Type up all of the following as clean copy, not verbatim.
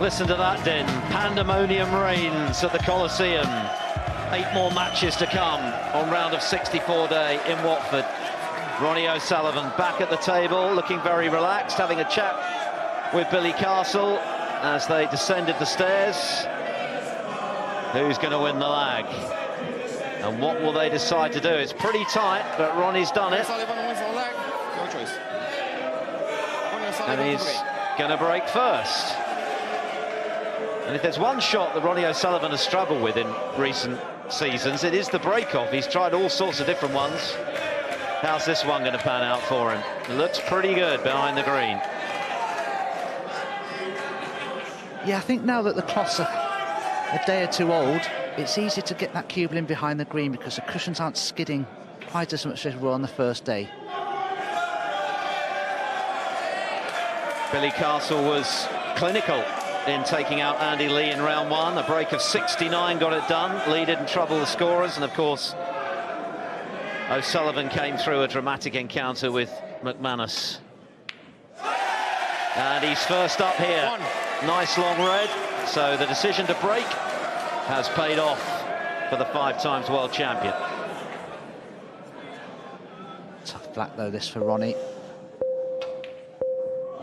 Listen to that din. Pandemonium reigns at the Coliseum. 8 more matches to come on round of 64 day in Watford. Ronnie O'Sullivan back at the table, looking very relaxed, having a chat with Billy Castle as they descended the stairs. Who's going to win the lag? And what will they decide to do? It's pretty tight, but Ronnie's done it. No choice. And he's going to break first. And if there's one shot that Ronnie O'Sullivan has struggled with in recent seasons, it is the break-off. He's tried all sorts of different ones. How's this one going to pan out for him? It looks pretty good behind the green. Yeah, I think now that the cloths are a day or two old, it's easy to get that cube in behind the green because the cushions aren't skidding quite as much as they were on the first day. Billy Castle was clinical in taking out Andy Lee in round 1. A break of 69 got it done. Lee didn't trouble the scorers, and of course O'Sullivan came through a dramatic encounter with McManus. And he's first up here. Nice long red. So the decision to break has paid off for the 5-time world champion. Tough black though this for Ronnie.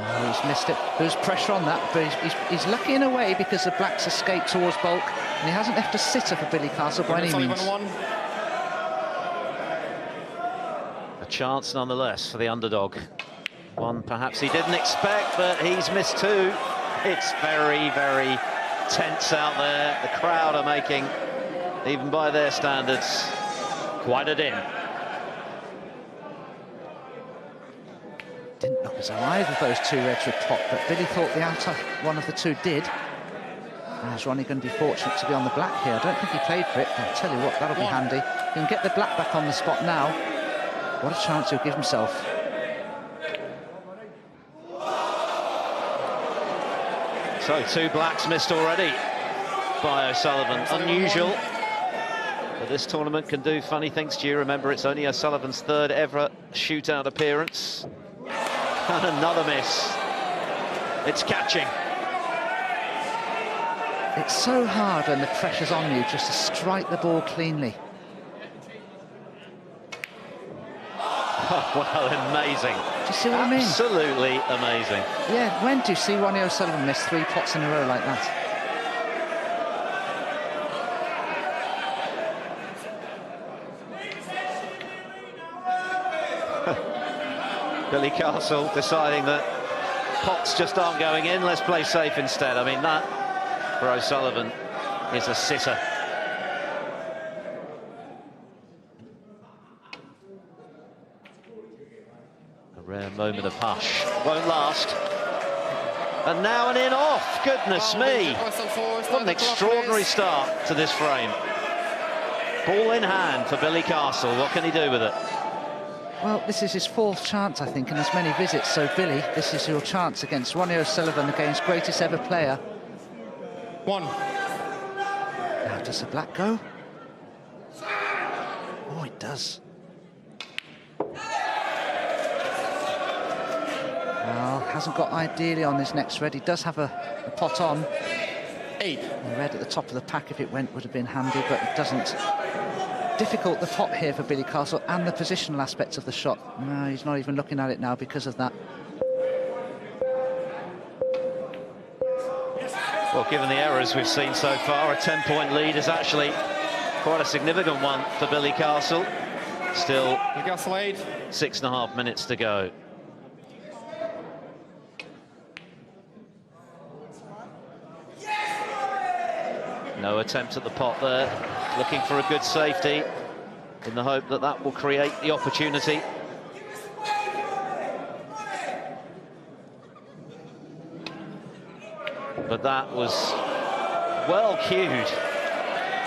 Oh, he's missed it. There's pressure on that, but he's lucky in a way because the blacks escaped towards bulk, and he hasn't left a sitter for Billy Castle by any means. A chance nonetheless for the underdog. One perhaps he didn't expect, but he's missed 2. It's very, very tense out there. The crowd are making, even by their standards, quite a din. Didn't look as though either of those 2 reds would pop, but Billy thought the outer one of the 2 did. Now is Ronnie going to be fortunate to be on the black here? I don't think he played for it, but I'll tell you what, that'll be handy. He can get the black back on the spot now. What a chance he'll give himself. So 2 blacks missed already by O'Sullivan. Unusual, but this tournament can do funny things to you. Remember, it's only O'Sullivan's 3rd ever shootout appearance. And another miss. It's catching. It's so hard when the pressure's on you just to strike the ball cleanly. Oh, well, amazing. Do you see what I mean? Absolutely amazing. Yeah, when do you see Ronnie O'Sullivan miss 3 pots in a row like that? Billy Castle deciding that pots just aren't going in, let's play safe instead. I mean, that for O'Sullivan is a sitter. A rare moment of hush. Won't last. And now an in off. Goodness me. What an extraordinary start to this frame. Ball in hand for Billy Castle. What can he do with it? Well, this is his 4th chance, I think, in as many visits. So, Billy, this is your chance against Ronnie O'Sullivan, against greatest ever player. Now, does the black go? Oh, it does. Well, hasn't got ideally on his next red. He does have a pot on. 8. The red at the top of the pack, if it went, would have been handy, but it doesn't. Difficult, the pot here for Billy Castle, and the positional aspects of the shot. No, he's not even looking at it now because of that. Well, given the errors we've seen so far, a 10-point lead is actually quite a significant one for Billy Castle. Still 6.5 minutes to go. No attempt at the pot there, looking for a good safety in the hope that that will create the opportunity. But that was well cued.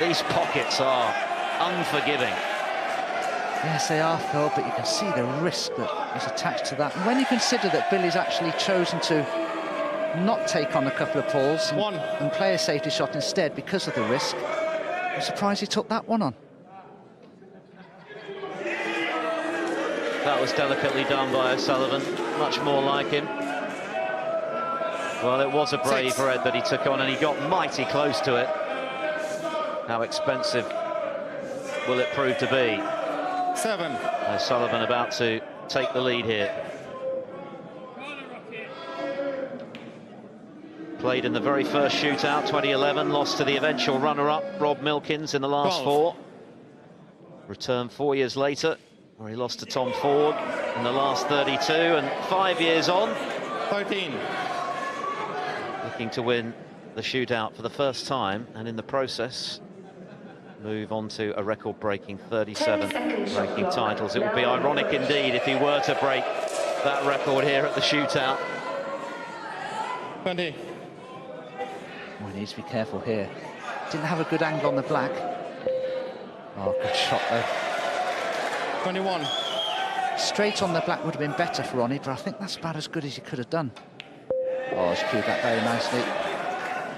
These pockets are unforgiving. Yes, they are, Phil, but you can see the risk that is attached to that. And when you consider that Billy's actually chosen to not take on a couple of balls and play a safety shot instead because of the risk, I'm surprised he took that one on. That was delicately done by O'Sullivan, much more like him. Well, it was a brave red that he took on, and he got mighty close to it. How expensive will it prove to be? 7. O'Sullivan about to take the lead here. Played in the very first shootout, 2011, lost to the eventual runner-up, Rob Milkins, in the last 4. Returned 4 years later, where he lost to Tom Ford in the last 32, and 5 years on, 13. looking to win the shootout for the first time, and in the process move on to a record-breaking 37 ranking titles. It would be ironic indeed if he were to break that record here at the shootout. 20. Oh, he needs to be careful here. Didn't have a good angle on the black. Oh, good shot though. 21. Straight on the black would have been better for Ronnie, but I think that's about as good as he could have done. Oh, he's cued that very nicely.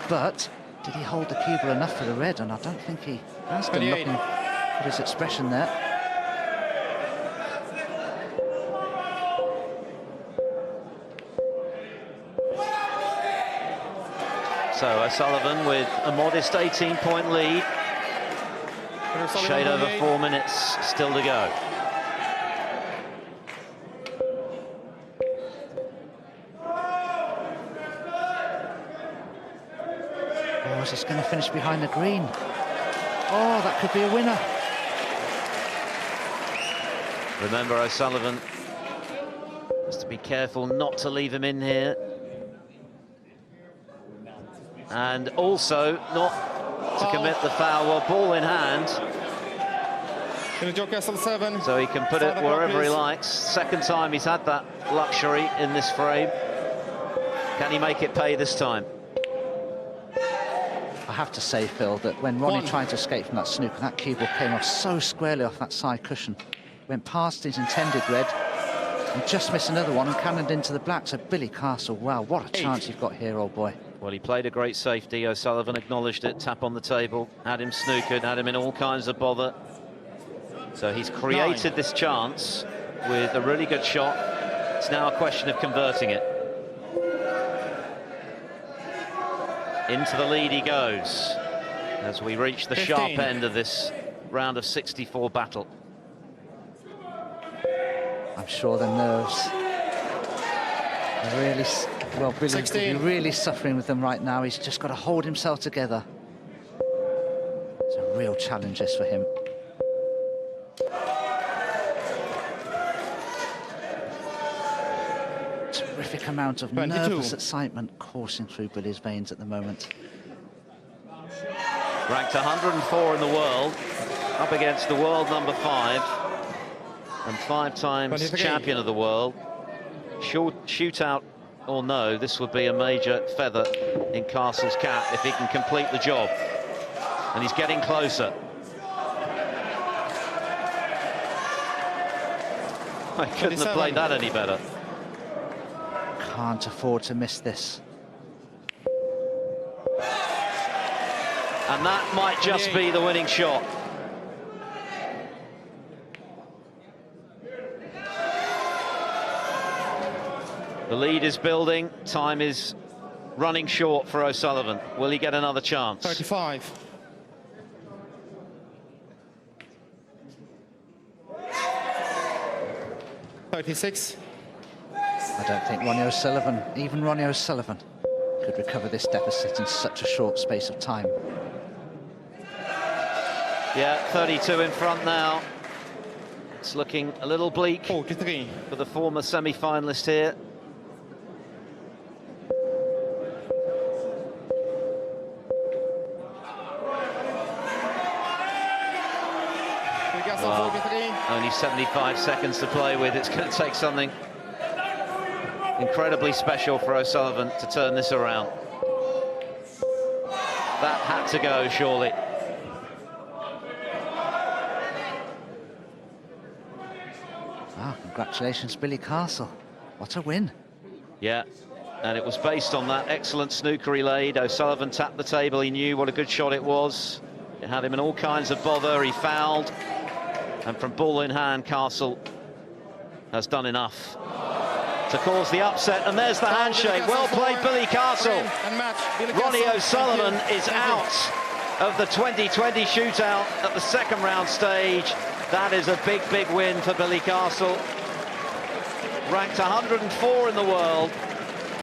But did he hold the cue ball enough for the red? And I don't think he has been, looking at his expression there. So O'Sullivan with a modest 18-point lead. Shade over 4 minutes still to go. Oh, is this going to finish behind the green? Oh, that could be a winner. Remember, O'Sullivan has to be careful not to leave him in here. And also not to commit the foul. Well, ball in hand. So he can put it wherever he likes. Second time he's had that luxury in this frame. Can he make it pay this time? I have to say, Phil, that when Ronnie tried to escape from that snooker, that cue ball came off so squarely off that side cushion. Went past his intended red and just missed another one and cannoned into the black. So Billy Castle, wow, what a chance you've got here, old boy. Well, he played a great safety. O'Sullivan acknowledged it, tap on the table, had him snookered, had him in all kinds of bother. So he's created this chance with a really good shot. It's now a question of converting it. Into the lead he goes as we reach the 15. sharp end of this round of 64 battle. I'm sure the nerves are really, well, Billy will be really suffering with them right now. He's just got to hold himself together. It's a real challenge this for him. Terrific amount of 22. nervous excitement coursing through Billy's veins at the moment. Ranked 104 in the world, up against the world number 5 and 5 times champion of the world. Shootout or no, this would be a major feather in Castle's cap if he can complete the job. And he's getting closer. I couldn't have played that any better. Can't afford to miss this. And that might just be the winning shot. The lead is building. Time is running short for O'Sullivan. Will he get another chance? 35. $36. I don't think Ronnie O'Sullivan, even Ronnie O'Sullivan, could recover this deficit in such a short space of time. Yeah, 32 in front now. It's looking a little bleak 43. for the former semi-finalist here. Well, only 75 seconds to play with. It's going to take something incredibly special for O'Sullivan to turn this around. That had to go, surely. Ah, congratulations, Billy Castle. What a win. Yeah, and it was based on that excellent snooker he laid. O'Sullivan tapped the table. He knew what a good shot it was. It had him in all kinds of bother. He fouled. And from ball in hand, Castle has done enough to cause the upset, and there's the handshake. Well played, Billy Castle. Ronnie O'Sullivan is out of the 2020 shootout at the second round stage. That is a big win for Billy Castle. Ranked 104 in the world.